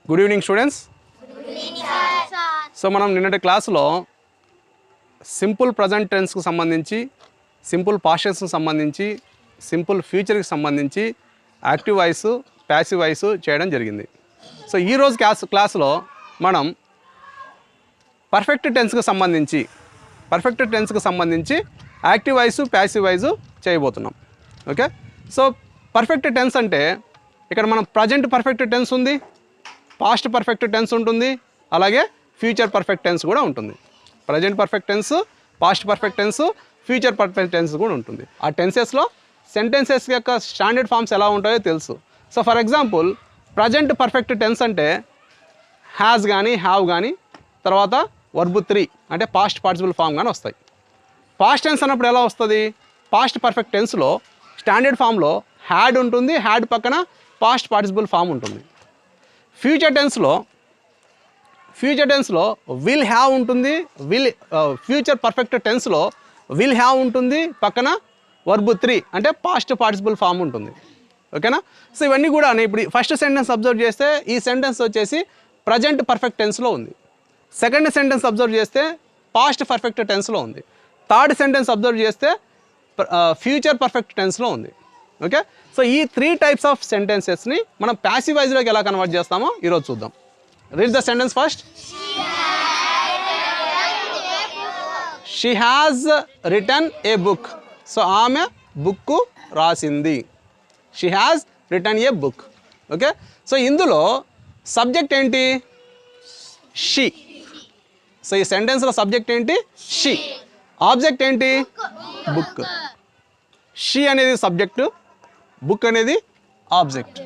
Good evening students. So మనం నిన్నటి క్లాసులో సింపుల్ ప్రజెంట్ టెన్స్కి సంబంధించి, సింపుల్ పాస్ట్ టెన్స్కి సంబంధించి, సింపుల్ ఫ్యూచర్కి సంబంధించి యాక్టివ్ వాయిస్, ప్యాసివ్ వాయిస్ చేయడం జరిగింది. సో ఈరోజు క్లాసులో మనం పర్ఫెక్ట్ టెన్స్కి సంబంధించి యాక్టివ్ వాయిస్, ప్యాసివ్ వాయిస్ చేయబోతున్నాం. ఓకే. సో పర్ఫెక్ట్ టెన్స్ అంటే ఇక్కడ మనం ప్రజెంట్ పర్ఫెక్ట్ టెన్స్ ఉంది, పాస్ట్ పర్ఫెక్ట్ టెన్స్ ఉంటుంది, అలాగే ఫ్యూచర్ పర్ఫెక్ట్ టెన్స్ కూడా ఉంటుంది. Present perfect tense, past perfect tense, future perfect tense కూడా ఉంటుంది. ఆ టెన్సెస్లో సెంటెన్సెస్ యొక్క స్టాండర్డ్ ఫామ్స్ ఎలా ఉంటాయో తెలుసు. So for example present perfect tense అంటే హ్యాస్ కానీ, హ్యావ్ కానీ, తర్వాత వర్బ్ 3 అంటే పాస్ట్ పార్టిసిపల్ ఫామ్ కానీ వస్తాయి. పాస్ట్ టెన్స్ అన్నప్పుడు ఎలా వస్తుంది? పాస్ట్ పర్ఫెక్ట్ టెన్స్లో స్టాండర్డ్ ఫామ్లో హ్యాడ్ ఉంటుంది, హ్యాడ్ పక్కన పాస్ట్ పార్టిసిపల్ ఫామ్ ఉంటుంది. ఫ్యూచర్ టెన్స్లో విల్ హ్యావ్ ఉంటుంది, ఫ్యూచర్ పర్ఫెక్ట్ టెన్స్లో విల్ హ్యావ్ ఉంటుంది, పక్కన వర్బ్ 3 అంటే పాస్ట్ పార్టిసిపల్ ఫామ్ ఉంటుంది. ఓకేనా? సో ఇవన్నీ కూడా ఇప్పుడు ఫస్ట్ సెంటెన్స్ అబ్జర్వ్ చేస్తే ఈ సెంటెన్స్ వచ్చేసి ప్రజెంట్ పర్ఫెక్ట్ టెన్స్లో ఉంది. సెకండ్ సెంటెన్స్ అబ్జర్వ్ చేస్తే పాస్ట్ పర్ఫెక్ట్ టెన్స్లో ఉంది. థర్డ్ సెంటెన్స్ అబ్జర్వ్ చేస్తే ఫ్యూచర్ పర్ఫెక్ట్ టెన్స్లో ఉంది. ఓకే. సో ఈ 3 టైప్స్ ఆఫ్ సెంటెన్సెస్ని మనం ప్యాసివ్ వాయిస్లోకి ఎలా కన్వర్ట్ చేస్తామో ఈరోజు చూద్దాం. Read the sentence first. She has written a book. So ఆమె బుక్ రాసింది. She has written a book. Okay. So ఇందులో సబ్జెక్ట్ ఏంటి? షీ. సో ఈ సెంటెన్స్లో సబ్జెక్ట్ ఏంటి? షీ. ఆబ్జెక్ట్ ఏంటి? బుక్. షీ అనేది సబ్జెక్టు, బుక్ అనేది object.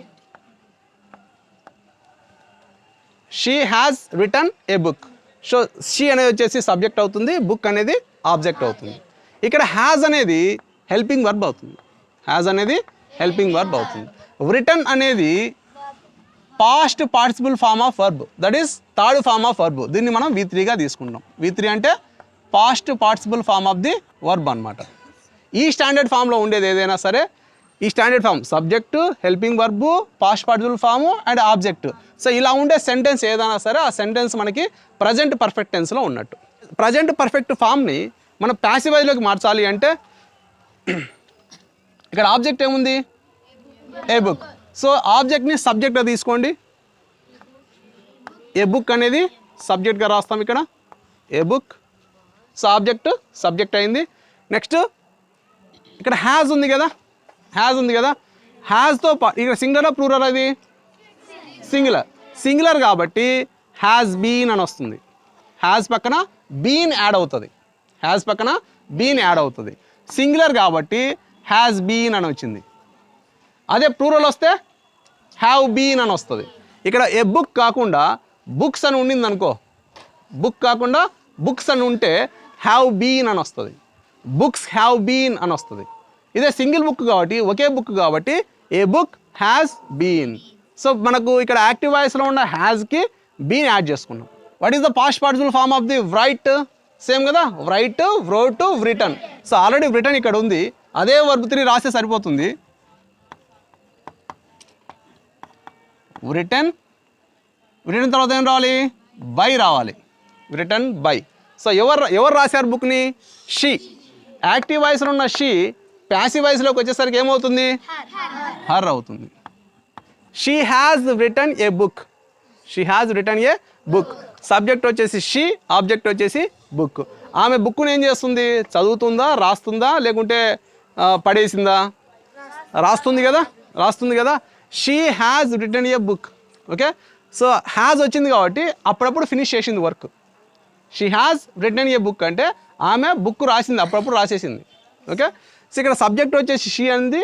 She has written a book. So she అనేది వచ్చేసి సబ్జెక్ట్ అవుతుంది, బుక్ అనేది ఆబ్జెక్ట్ అవుతుంది. ఇక్కడ హ్యాస్ అనేది హెల్పింగ్ వర్బ్ అవుతుంది. రిటన్ అనేది past participle form of verb, that is third form of verb. దీన్ని మనం V3గా తీసుకుంటాం. V3 అంటే past participle form of the verb అనమాట. ఈ స్టాండర్డ్ ఫామ్లో ఉండేది ఏదైనా సరే, ఈ standard form subject, helping verb, past participle form and object. So ఇలా ఉండే సెంటెన్స్ ఏదైనా సరే ఆ సెంటెన్స్ మనకి ప్రజెంట్ పర్ఫెక్ట్ టెన్స్లో ఉన్నట్టు. ప్రజెంట్ పర్ఫెక్ట్ ఫామ్ని మనం ప్యాసివ్ వాయిస్లోకి మార్చాలి అంటే ఇక్కడ ఆబ్జెక్ట్ ఏముంది? ఏ బుక్. సో ఆబ్జెక్ట్ని సబ్జెక్ట్గా తీసుకోండి. ఏ బుక్ అనేది సబ్జెక్ట్గా రాస్తాం ఇక్కడ. ఏ బుక్. సో ఆబ్జెక్ట్ సబ్జెక్ట్ అయింది. నెక్స్ట్ ఇక్కడ హ్యాస్ ఉంది కదా, హ్యాస్తో ఇక్కడ సింగులర్ ప్లూరల్ అది సింగులర్ కాబట్టి హ్యాస్ బీన్ అని వస్తుంది. హ్యాస్ పక్కన బీన్ యాడ్ అవుతుంది. సింగులర్ కాబట్టి హ్యాస్ బీన్ అని వచ్చింది. అదే ప్లూరల్ వస్తే హ్యావ్ బీన్ అని వస్తుంది. ఇక్కడ ఏ బుక్ కాకుండా బుక్స్ అని ఉండింది అనుకో, బుక్ కాకుండా బుక్స్ అని ఉంటే హ్యావ్ బీన్ అని వస్తుంది. బుక్స్ హ్యావ్ బీన్ అని వస్తుంది. ఇదే సింగిల్ బుక్ కాబట్టి, ఒకే బుక్ కాబట్టి a book has been. So మనకు ఇక్కడ యాక్టివ్ వాయిస్లో ఉన్న హ్యాస్కి బీన్ యాడ్ చేసుకున్నాం. What is the past participle form of the write? Same కదా, write, wrote, written. So already written ఇక్కడ ఉంది, అదే వర్బ్ 3 రాస్తే సరిపోతుంది. రిటర్న్ తర్వాత ఏం రావాలి? బై రావాలి. Written by. సో ఎవరు రాశారు బుక్ని? షీ. యాక్టివ్ వాయిస్లో ఉన్న షీ ప్యాసివ్ వాయిస్లోకి వచ్చేసరికి ఏమవుతుంది? హర్ అవుతుంది. She has written a book. Subject వచ్చేసి షీ, ఆబ్జెక్ట్ వచ్చేసి బుక్. ఆమె బుక్ను ఏం చేస్తుంది? చదువుతుందా, రాస్తుందా, లేకుంటే పడేసిందా? రాస్తుంది కదా. She has written a book. Okay. So has వచ్చింది కాబట్టి అప్పుడప్పుడు ఫినిష్ చేసింది work. She has written a book అంటే ఆమె బుక్ రాసింది, అప్పుడప్పుడు రాసేసింది. ఓకే. సో ఇక్కడ సబ్జెక్ట్ వచ్చేసి షీ అనేది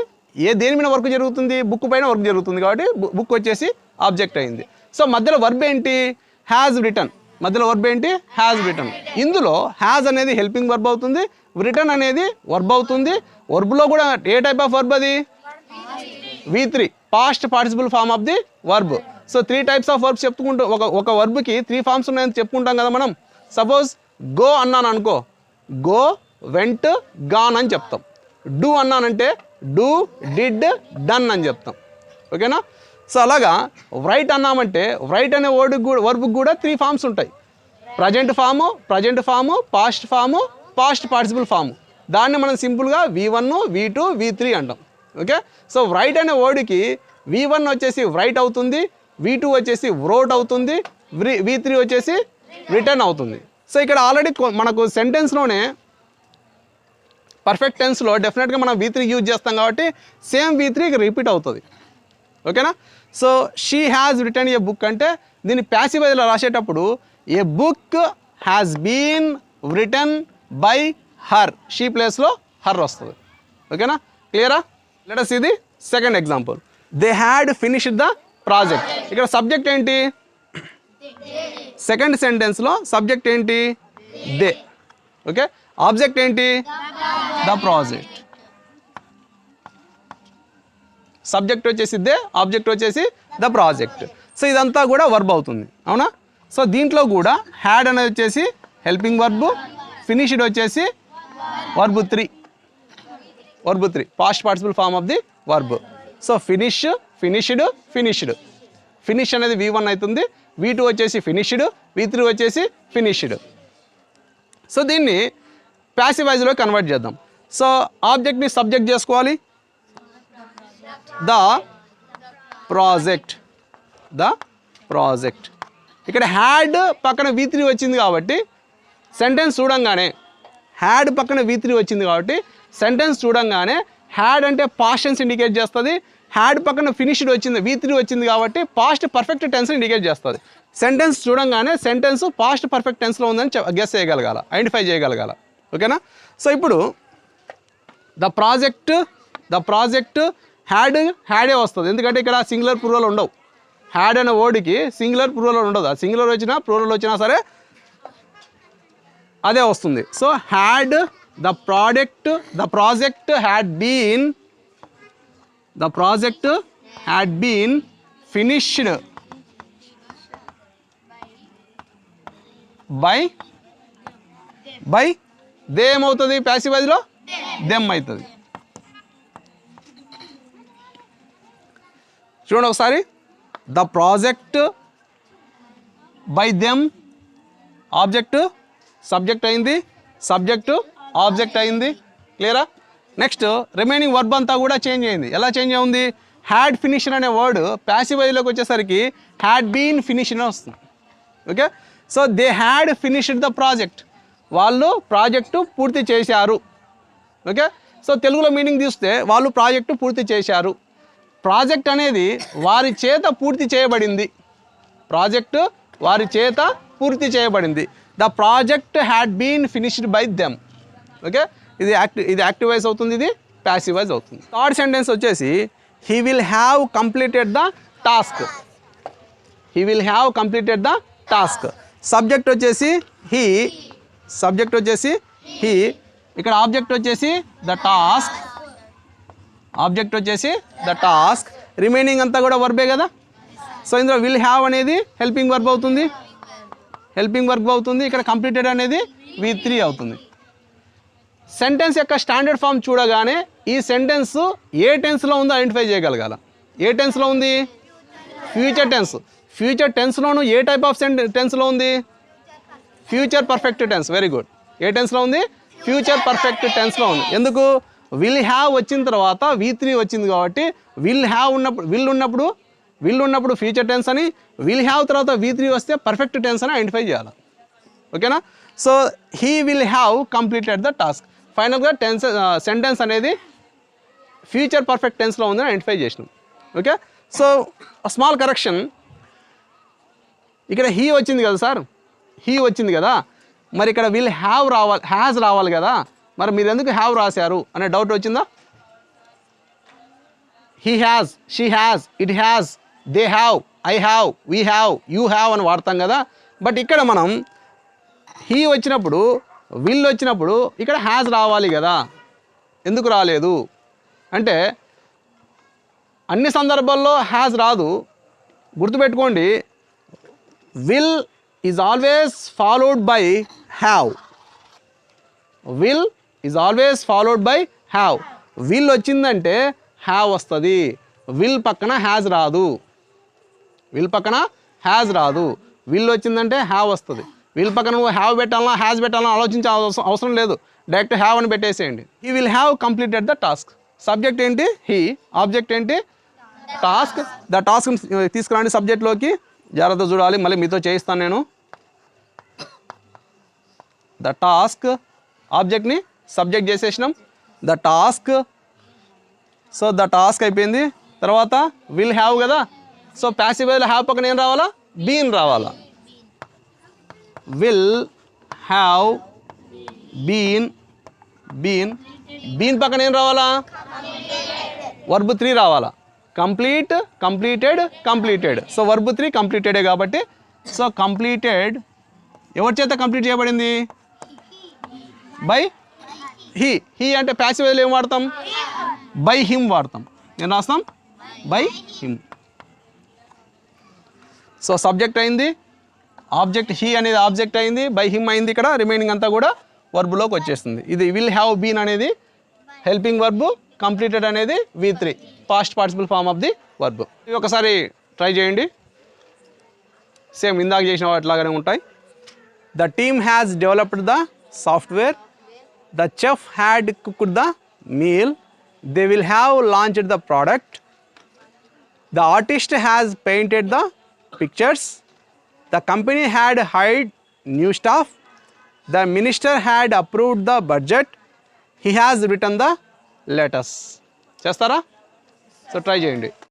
దేని మీద వర్క్ జరుగుతుంది? బుక్ పైన వర్క్ జరుగుతుంది కాబట్టి బుక్ వచ్చేసి ఆబ్జెక్ట్ అయింది. సో మధ్యలో వర్బ్ ఏంటి? Has written. ఇందులో హ్యాస్ అనేది హెల్పింగ్ వర్బ్ అవుతుంది, రిటన్ అనేది వర్బ్ అవుతుంది. వర్బ్లో కూడా ఏ టైప్ ఆఫ్ వర్బ్ అది? V3 past participle form of the verb. So 3 types of verbs చెప్పుకుంటూ ఒక వర్బ్కి 3 ఫామ్స్ ఉన్నాయని చెప్పుకుంటాం కదా మనం. సపోజ్ గో అన్నాను అనుకో, గో, వెంట్, గాన్ అని చెప్తాం. డూ అన్నానంటే డూ, డిడ్, డన్ అని చెప్తాం. ఓకేనా? సో అలాగా రైట్ అన్నామంటే రైట్ అనే వర్బ్కి కూడా 3 ఫామ్స్ ఉంటాయి. Present form, past form, past participle form. దాన్ని మనం సింపుల్గా V1, V2, V3 అంటాం. ఓకే, సో రైట్ అనే వర్డ్కి V1 వచ్చేసి రైట్ అవుతుంది, V2 వచ్చేసి వ్రోట్ అవుతుంది, V3 వచ్చేసి రిటర్న్ అవుతుంది. సో ఇక్కడ ఆల్రెడీ మనకు సెంటెన్స్లోనే పర్ఫెక్ట్ టెన్స్లో డెఫినెట్గా మనం V3 యూజ్ చేస్తాం కాబట్టి సేమ్ V3 రిపీట్ అవుతుంది. ఓకేనా? So she has written a book అంటే దీన్ని ప్యాసివ్ వాయిస్లో రాసేటప్పుడు a book has been written by her, she ప్లేస్లో హర్ వస్తుంది. ఓకేనా? క్లియరా? Let us see the second example. They had finished the project. ఇక్కడ సబ్జెక్ట్ ఏంటి? సెకండ్ సెంటెన్స్లో సబ్జెక్ట్ ఏంటి? దే. ఓకే, ఆబ్జెక్ట్ ఏంటి? The project. సబ్జెక్ట్ వచ్చేసి దే, ఆబ్జెక్ట్ వచ్చేసి ద ప్రాజెక్ట్. సో ఇదంతా కూడా వర్బ్ అవుతుంది, అవునా? సో దీంట్లో కూడా హ్యాడ్ అనేది వచ్చేసి హెల్పింగ్ వర్బ్, ఫినిష్డ్ వచ్చేసి verb 3, past participle form of the verb. So finish అనేది V1 అవుతుంది, V2 వచ్చేసి ఫినిష్డ్, V3 వచ్చేసి ఫినిష్డ్. సో దీన్ని ప్యాసివ్ వాయిస్లో కన్వర్ట్ చేద్దాం. సో ఆబ్జెక్ట్ని సబ్జెక్ట్ చేసుకోవాలి, ద ప్రాజెక్ట్. ఇక్కడ హ్యాడ్ పక్కన V3 వచ్చింది కాబట్టి సెంటెన్స్ చూడంగానే హ్యాడ్ పక్కన V3 వచ్చింది కాబట్టి సెంటెన్స్ చూడంగానే హ్యాడ్ అంటే పాస్ట్ టెన్స్ ఇండికేట్ చేస్తుంది, హ్యాడ్ పక్కన ఫినిష్డ్ వచ్చింది V3 వచ్చింది కాబట్టి పాస్ట్ పర్ఫెక్ట్ టెన్స్ ఇండికేట్ చేస్తుంది. సెంటెన్స్ చూడంగానే సెంటెన్స్ పాస్ట్ పర్ఫెక్ట్ టెన్స్లో ఉందని గెస్ చేయగలగాల, ఐడెంటిఫై చేయగలగాల. ఓకేనా? సో ఇప్పుడు ద ప్రాజెక్ట్ హ్యాడే వస్తుంది, ఎందుకంటే ఇక్కడ సింగులర్ ప్లూరల్ ఉండవు. హ్యాడ్ అనే వర్డ్కి సింగులర్ ప్లూరల్ ఉండదు, ఆ సింగులర్ వచ్చినా ప్లూరల్ వచ్చినా సరే అదే వస్తుంది. So had the project had been finished by they ఏమవుతుంది? ప్యాసివ్ వాయిస్లో దెమ్ అవుతుంది. చూడండి ఒకసారి, the project by them, object subject అయింది, సబ్జెక్టు ఆబ్జెక్ట్ అయింది. క్లియరా? నెక్స్ట్ రిమైనింగ్ వర్బ్ అంతా కూడా చేంజ్ అయింది. ఎలా చేంజ్ అయింది? హ్యాడ్ ఫినిష్డ్ అనే వర్డ్ ప్యాసివ్ వాయిస్లోకి వచ్చేసరికి హ్యాడ్ బీన్ ఫినిష్డ్ అని వస్తుంది. Okay, so they had finished the project, వాళ్ళు ప్రాజెక్టు పూర్తి చేశారు. ఓకే, సో తెలుగులో మీనింగ్ తీస్తే వాళ్ళు ప్రాజెక్టు పూర్తి చేశారు. ప్రాజెక్ట్ అనేది వారి చేత పూర్తి చేయబడింది, ప్రాజెక్టు వారి చేత పూర్తి చేయబడింది. The project had been finished by them. Okay, ఇది యాక్టివ్ వాయిస్ అవుతుంది, ఇది ప్యాసివ్ వాయిస్ అవుతుంది. థర్డ్ సెంటెన్స్ వచ్చేసి he will have completed the task. Subject వచ్చేసి హీ, ఇక్కడ ఆబ్జెక్ట్ వచ్చేసి ద టాస్క్, రిమైనింగ్ అంతా కూడా వర్బే కదా. సో ఇందులో విల్ హ్యావ్ అనేది హెల్పింగ్ వర్బ్ అవుతుంది, ఇక్కడ కంప్లీటెడ్ అనేది V3 అవుతుంది. సెంటెన్స్ యొక్క స్టాండర్డ్ ఫామ్ చూడగానే ఈ సెంటెన్స్ ఏ టెన్స్లో ఉందో ఐడెంటిఫై చేయగలగాల. ఏ టెన్స్లో ఉంది? ఫ్యూచర్ టెన్స్లోను ఏ టైప్ ఆఫ్ టెన్స్లో ఉంది? Future perfect tense. Very good. ఏ టెన్స్లో ఉంది? ఫ్యూచర్ పర్ఫెక్ట్ టెన్స్లో ఉంది. ఎందుకు? విల్ హ్యావ్ వచ్చిన తర్వాత V3 వచ్చింది కాబట్టి విల్ ఉన్నప్పుడు ఫ్యూచర్ టెన్స్ అని, విల్ హ్యావ్ తర్వాత V3 వస్తే పర్ఫెక్ట్ టెన్స్ అని ఐడెంటిఫై చేయాలి. ఓకేనా? So he will have completed the task. ఫైనల్గా సెంటెన్స్ అనేది ఫ్యూచర్ పర్ఫెక్ట్ టెన్స్లో ఉందని ఐడెంటిఫై చేసినాం. ఓకే, సో స్మాల్ కరెక్షన్, ఇక్కడ హీ వచ్చింది కదా సార్, మరి ఇక్కడ విల్ హ్యావ్ హ్యాజ్ రావాలి కదా, మరి మీరు ఎందుకు హ్యావ్ రాశారు అనే డౌట్ వచ్చిందా? He has, she has, it has, they have, I have, we have, you have అని వాడతాం కదా. బట్ ఇక్కడ మనం హీ వచ్చినప్పుడు, విల్ వచ్చినప్పుడు ఇక్కడ హ్యాజ్ రావాలి కదా, ఎందుకు రాలేదు అంటే అన్ని సందర్భాల్లో హ్యాజ్ రాదు. గుర్తుపెట్టుకోండి, will is always followed by have. Will వచ్చిందంటే హ్యావ్ వస్తుంది, విల్ పక్కన హ్యాజ్ రాదు. విల్ పక్కన హ్యాజ్ రాదు. విల్ వచ్చిందంటే హ్యావ్ వస్తుంది. విల్ పక్కన నువ్వు హ్యావ్ పెట్టాలన్నా హ్యాజ్ పెట్టాలన్నా ఆలోచించే అవసరం లేదు. డైరెక్ట్ హ్యావ్ అని పెట్టేసేయండి. He will have completed the task. Subject ఏంటి? హీ. ఆబ్జెక్ట్ ఏంటి? టాస్క్. ద టాస్క్ తీసుకురండి సబ్జెక్ట్లోకి. జాగ్రత్త చూడాలి, మళ్ళీ మీతో చేయిస్తాను నేను. ద టాస్క్, ఆబ్జెక్ట్ని సబ్జెక్ట్ చేసేసినాం. The task. So the task అయిపోయింది. తర్వాత విల్ హ్యావ్ కదా. సో ప్యాసివ్ వాయిస్లో హ్యావ్ పక్కన ఏం రావాలా? బీన్ రావాలా. Will have been. బీన్ పక్కన ఏం రావాలా? వర్బ్ 3 రావాలా. Complete, completed. సో వర్బ్ 3 కంప్లీటెడే కాబట్టి సో కంప్లీటెడ్ ఎవరి చేత కంప్లీట్ చేయబడింది? By he. హీ అంటే ప్యాసివ్ వాయిస్లో ఏం వాడతాం? బై హిమ్ వాడతాం. ఏం రాస్తాం? By him. సో సబ్జెక్ట్ అయింది, ఆబ్జెక్ట్ హీ అనేది ఆబ్జెక్ట్ అయింది, బై హిమ్ అయింది. ఇక్కడ రిమైనింగ్ అంతా కూడా వర్బ్లోకి వచ్చేస్తుంది. ఇది విల్ హ్యావ్ బీన్ అనేది హెల్పింగ్ వర్బ్, కంప్లీటెడ్ అనేది V3 past participle form of the verb. ఇవి ఒకసారి ట్రై చేయండి. సేమ్ ఇందాక చేసిన వాటిలాగానే ఉంటాయి. The team has developed the software. The chef had cooked the meal. They will have launched the product. The artist has painted the pictures. The company had hired new staff. The minister had approved the budget. He has written the letters. చేస్తారా? So try చేయండి.